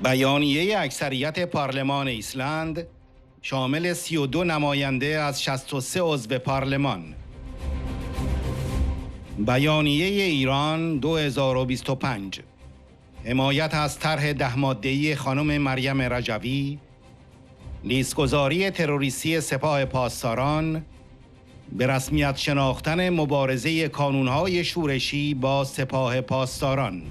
بیانیه اکثریت پارلمان ایسلند شامل 32 نماینده از 63 عضو پارلمان. بیانیه ایران 2025 حمایت از طرح 10 ماده‌ای خانم مریم رجوی، لیست گذاری تروریستی سپاه پاسداران، به رسمیت شناختن مبارزه کانون‌های شورشی با سپاه پاسداران.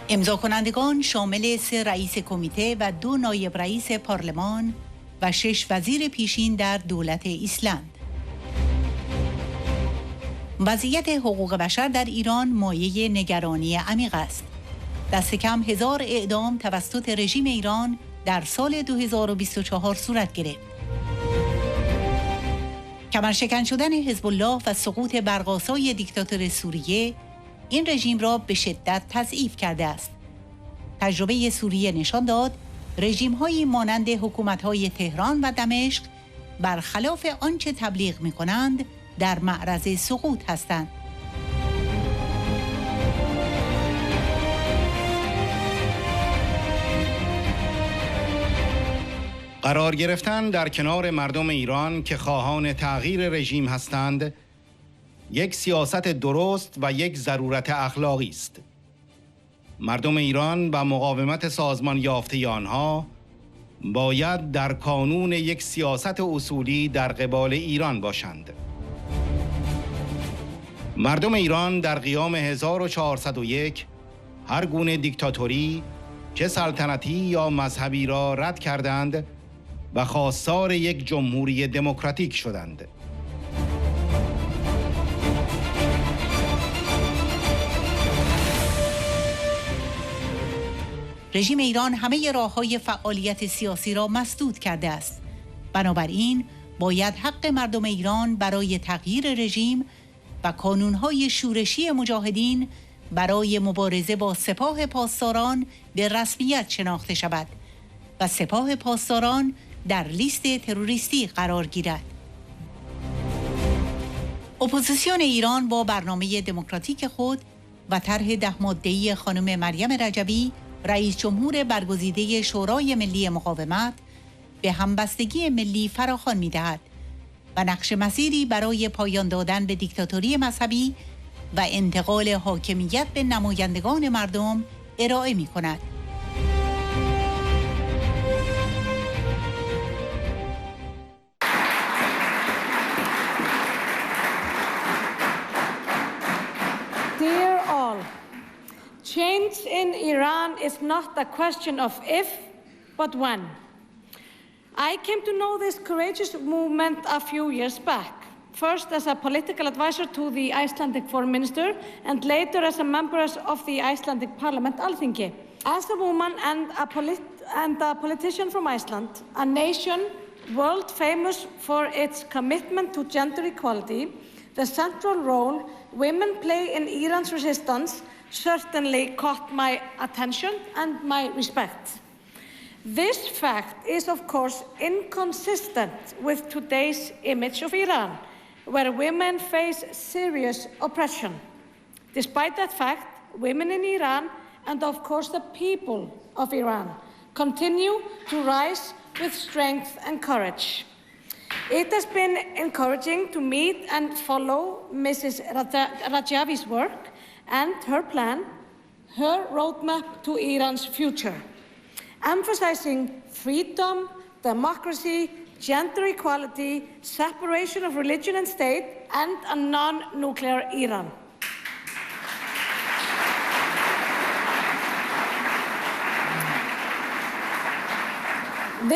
امضاکنندگان شامل 3 رئیس کمیته و 2 نایب رئیس پارلمان و 6 وزیر پیشین در دولت ایسلند. وضعیت حقوق بشر در ایران مایه نگرانی عمیق است. دست کم 1000 اعدام توسط رژیم ایران در سال 2024 صورت گرفت. کمرشکن شدن حزب الله و سقوط برق‌آسای دیکتاتور سوریه این رژیم را به شدت تضعیف کرده است. تجربه سوریه نشان داد رژیم‌هایی مانند حکومت‌های تهران و دمشق برخلاف آنچه تبلیغ می‌کنند در معرض سقوط هستند. قرار گرفتن در کنار مردم ایران که خواهان تغییر رژیم هستند یک سیاست درست و یک ضرورت اخلاقی است. مردم ایران و مقاومت سازمان یافته آنها باید در کانون یک سیاست اصولی در قبال ایران باشند. مردم ایران در قیام 1401 هر گونه دیکتاتوری چه سلطنتی یا مذهبی را رد کردند و خواستار یک جمهوری دموکراتیک شدند. رژیم ایران همه راه‌های فعالیت سیاسی را مسدود کرده است. بنابراین باید حق مردم ایران برای تغییر رژیم و کانون‌های شورشی مجاهدین برای مبارزه با سپاه پاسداران به رسمیت شناخته شود و سپاه پاسداران در لیست تروریستی قرار گیرد. اپوزیسیون ایران با برنامه دموکراتیک خود و طرح 10 ماده‌ای خانم مریم رجوی رئیس جمهور برگزیده شورای ملی مقاومت به همبستگی ملی فراخوان می‌دهد و نقش مسیری برای پایان دادن به دیکتاتوری مذهبی و انتقال حاکمیت به نمایندگان مردم ارائه می‌کند. Dear all, change in Iran is not a question of if, but when. I came to know this courageous movement a few years back, first as a political advisor to the Icelandic foreign minister, and later as a member of the Icelandic parliament, Alþingi. As a woman and a politician from Iceland, a nation world famous for its commitment to gender equality, the central role women play in Iran's resistance certainly caught my attention and my respect. This fact is, of course, inconsistent with today's image of Iran, where women face serious oppression. Despite that fact, women in Iran, and of course the people of Iran, continue to rise with strength and courage. It has been encouraging to meet and follow Mrs. Rajavi's work and her plan, her roadmap to Iran's future, emphasizing freedom, democracy, gender equality, separation of religion and state, and a non-nuclear Iran.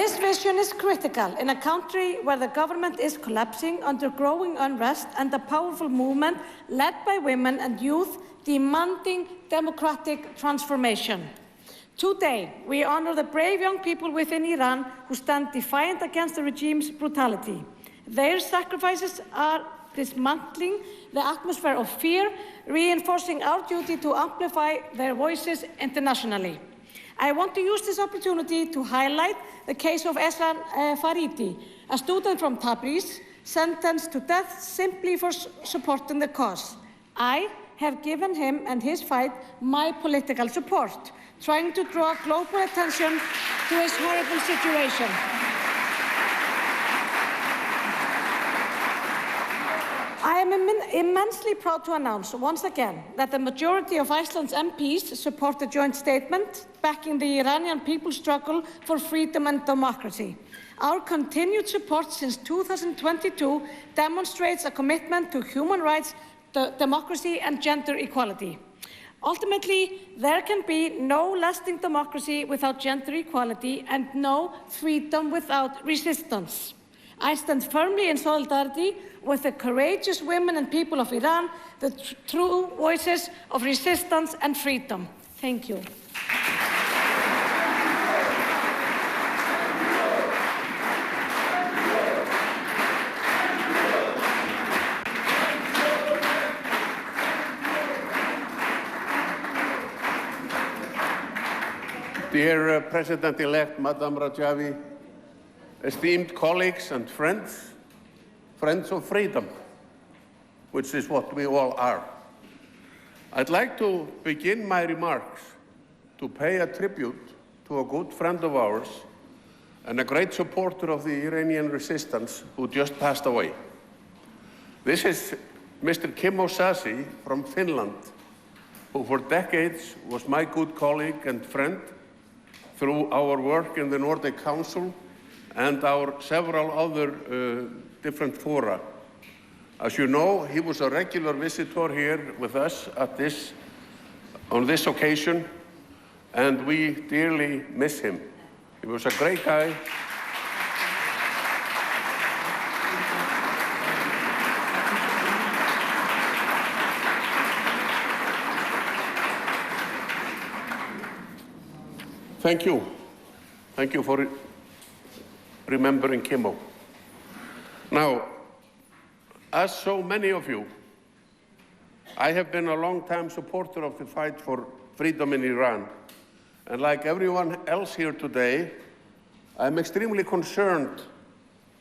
This vision is critical in a country where the government is collapsing under growing unrest and a powerful movement led by women and youth demanding democratic transformation. Today, we honor the brave young people within Iran who stand defiant against the regime's brutality. Their sacrifices are dismantling the atmosphere of fear, reinforcing our duty to amplify their voices internationally. I want to use this opportunity to highlight the case of Esran Faridi, a student from Tabriz, sentenced to death simply for supporting the cause. I have given him and his fight my political support, trying to draw global attention to his horrible situation. I am immensely proud to announce once again that the majority of Iceland's MPs support the joint statement backing the Iranian people's struggle for freedom and democracy. Our continued support since 2022 demonstrates a commitment to human rights, democracy, and gender equality. Ultimately, there can be no lasting democracy without gender equality and no freedom without resistance. I stand firmly in solidarity with the courageous women and people of Iran, the true voices of resistance and freedom. Thank you. Dear President-elect Madam Rajvi, esteemed colleagues and friends of freedom, which is what we all are. I'd like to begin my remarks to pay a tribute to a good friend of ours and a great supporter of the Iranian resistance who just passed away. This is Mr. Kimmo Sasi from Finland, who for decades was my good colleague and friend through our work in the Nordic Council and our several other different fora. As you know, he was a regular visitor here with us on this occasion, and we dearly miss him. He was a great guy. Thank you. Thank you for remembering Kimmo. Now, as so many of you, I have been a long-time supporter of the fight for freedom in Iran. And like everyone else here today, I'm extremely concerned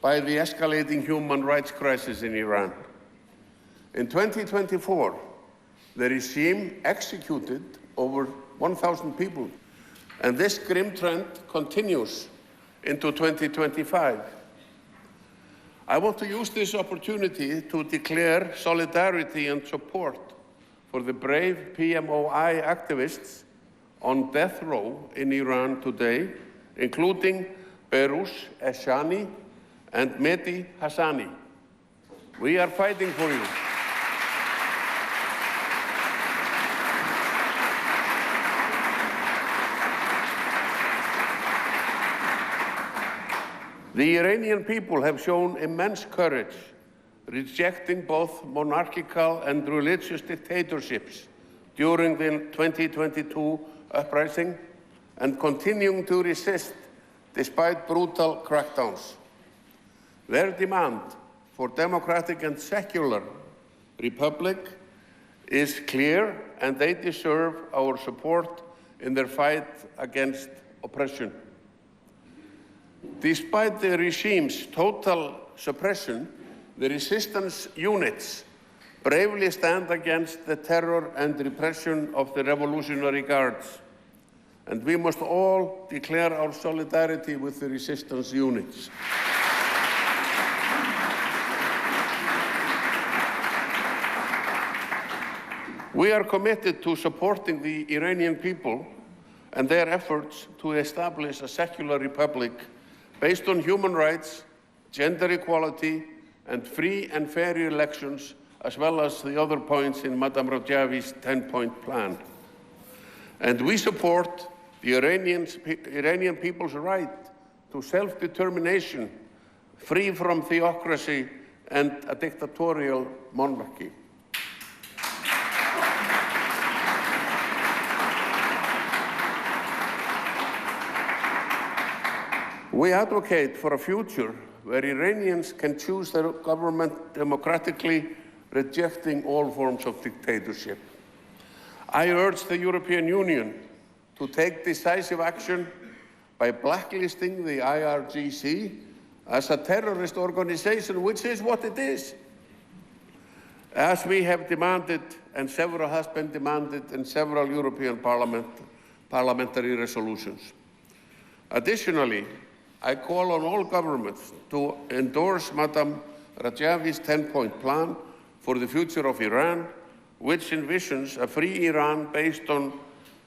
by the escalating human rights crisis in Iran. In 2024, the regime executed over 1,000 people, and this grim trend continues into 2025. I want to use this opportunity to declare solidarity and support for the brave PMOI activists on death row in Iran today, including Behrouz Eshani and Mehdi Hassani. We are fighting for you. The Iranian people have shown immense courage, rejecting both monarchical and religious dictatorships during the 2022 uprising and continuing to resist despite brutal crackdowns. Their demand for democratic and secular republic is clear, and they deserve our support in their fight against oppression. Despite the regime's total suppression, the resistance units bravely stand against the terror and repression of the Revolutionary Guards. And we must all declare our solidarity with the resistance units. We are committed to supporting the Iranian people and their efforts to establish a secular republic based on human rights, gender equality, and free and fair elections, as well as the other points in Madam Rajavi's 10-point plan. And we support the Iranian people's right to self-determination, free from theocracy and a dictatorial monarchy. We advocate for a future where Iranians can choose their government democratically, rejecting all forms of dictatorship. I urge the European Union to take decisive action by blacklisting the IRGC as a terrorist organization, which is what it is, as we have demanded and several has been demanded in several European parliamentary resolutions. Additionally, I call on all governments to endorse Madam Rajavi's 10-point plan for the future of Iran, which envisions a free Iran based on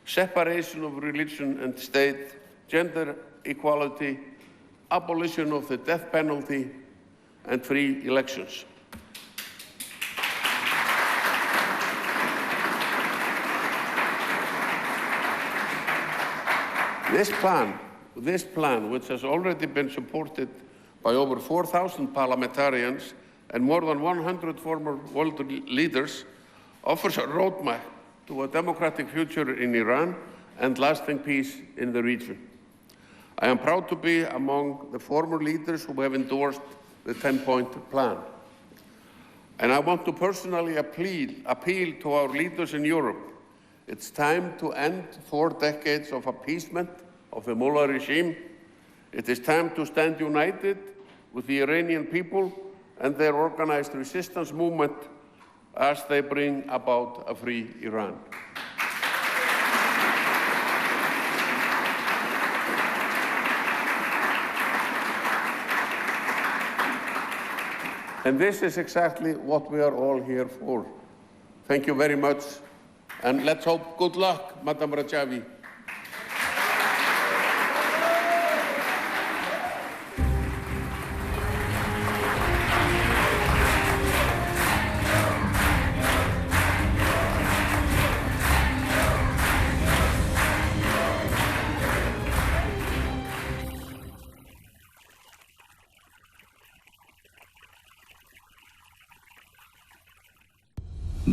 separation of religion and state, gender equality, abolition of the death penalty, and free elections. This plan, which has already been supported by over 4,000 parliamentarians and more than 100 former world leaders, offers a roadmap to a democratic future in Iran and lasting peace in the region. I am proud to be among the former leaders who have endorsed the 10-point plan. And I want to personally appeal to our leaders in Europe. It's time to end 4 decades of appeasement of the Mullah regime. It is time to stand united with the Iranian people and their organized resistance movement as they bring about a free Iran. And this is exactly what we are all here for. Thank you very much, and let's hope good luck, Madam Rajavi.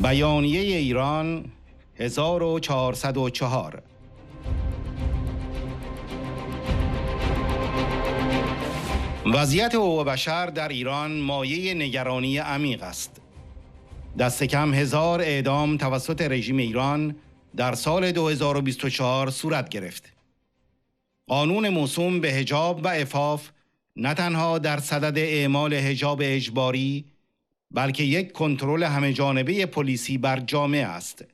بیانیه ایران 1404. وضعیت حقوق بشر در ایران مایه نگرانی عمیق است. دست کم 1000 اعدام توسط رژیم ایران در سال 2024 صورت گرفت. قانون موسوم به حجاب و عفاف نه تنها در صدد اعمال حجاب اجباری، بلکه یک کنترل همه‌جانبه پلیسی بر جامعه است.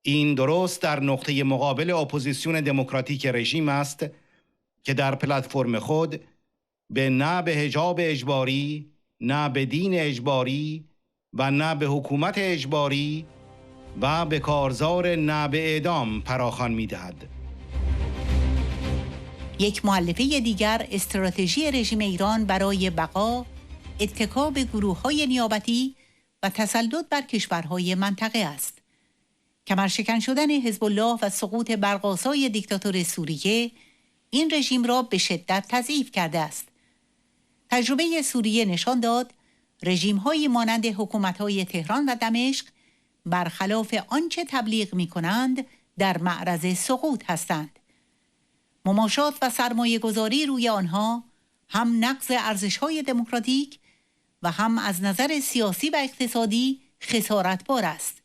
این درست در نقطه مقابل اپوزیسیون دموکراتیک رژیم است که در پلتفرم خود نه به حجاب اجباری، نه به دین اجباری و نه به حکومت اجباری و به کارزار نه به اعدام پراخوان می‌دهد. یک مؤلفه دیگر استراتژی رژیم ایران برای بقا، اتکا به گروه‌های نیابتی و تسلط بر کشورهای منطقه است. کمرشکن شدن حزب الله و سقوط برق‌آسای دیکتاتور سوریه این رژیم را به شدت تضعیف کرده است. تجربه سوریه نشان داد رژیم‌هایی مانند حکومت‌های تهران و دمشق برخلاف آنچه تبلیغ می‌کنند در معرض سقوط هستند. مماشات و سرمایه گذاری روی آنها هم نقض ارزش‌های دموکراتیک و هم از نظر سیاسی و اقتصادی خسارتبار است.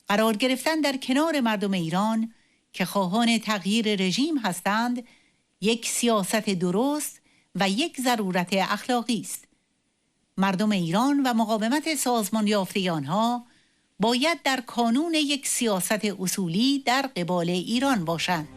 قرار گرفتن در کنار مردم ایران که خواهان تغییر رژیم هستند یک سیاست درست و یک ضرورت اخلاقی است. مردم ایران و مقاومت سازمان یافته آنها باید در کانون یک سیاست اصولی در قبال ایران باشند.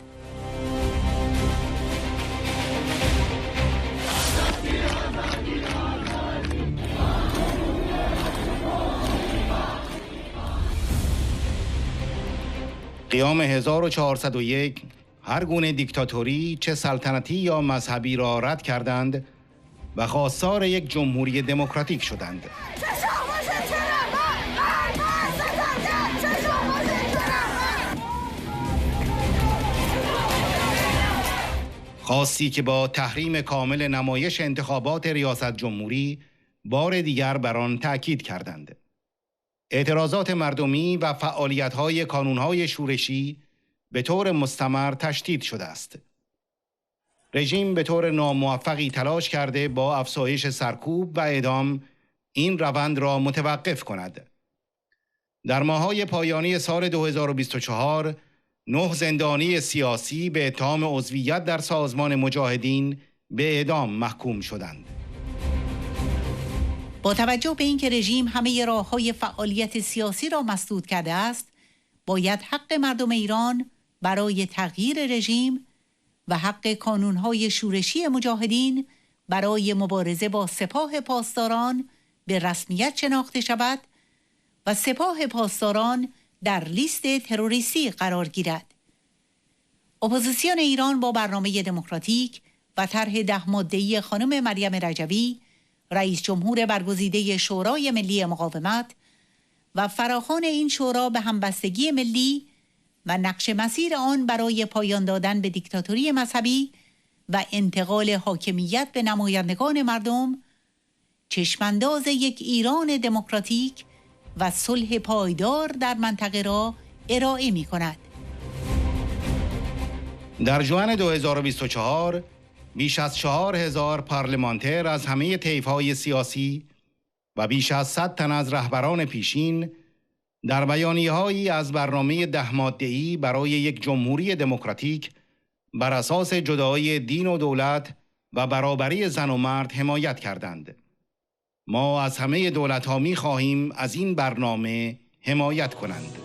قیام 1401 هر گونه دیکتاتوری چه سلطنتی یا مذهبی را رد کردند و خواستار یک جمهوری دموکراتیک شدند. خواستی که با تحریم کامل نمایش انتخابات ریاست جمهوری بار دیگر بر آن تأکید کردند. اعتراضات مردمی و فعالیت‌های کانون‌های شورشی به طور مستمر تشدید شده است. رژیم به طور ناموفقی تلاش کرده با افزایش سرکوب و اعدام این روند را متوقف کند. در ماه‌های پایانی سال 2024 9 زندانی سیاسی به اتهام عضویت در سازمان مجاهدین به اعدام محکوم شدند. با توجه به اینکه رژیم همه راه‌های فعالیت سیاسی را مسدود کرده است، باید حق مردم ایران برای تغییر رژیم و حق کانون‌های شورشی مجاهدین برای مبارزه با سپاه پاسداران به رسمیت شناخته شود و سپاه پاسداران در لیست تروریستی قرار گیرد. اپوزیسیون ایران با برنامه دموکراتیک و طرح 10 ماده‌ای خانم مریم رجوی، رئیس جمهور برگزیده شورای ملی مقاومت و فراخوان این شورا به همبستگی ملی و نقش مسیر آن برای پایان دادن به دیکتاتوری مذهبی و انتقال حاکمیت به نمایندگان مردم، چشمانداز یک ایران دموکراتیک و صلح پایدار در منطقه را ارائه می کند. در ژوئن 2024 بیش از 4000 پارلمانتر از همه طیف‌های سیاسی و بیش از 100 تن از رهبران پیشین در بیانیه‌هایی از برنامه 10 ماده‌ای برای یک جمهوری دموکراتیک بر اساس جدایی دین و دولت و برابری زن و مرد حمایت کردند. ما از همه دولت‌ها می‌خواهیم از این برنامه حمایت کنند.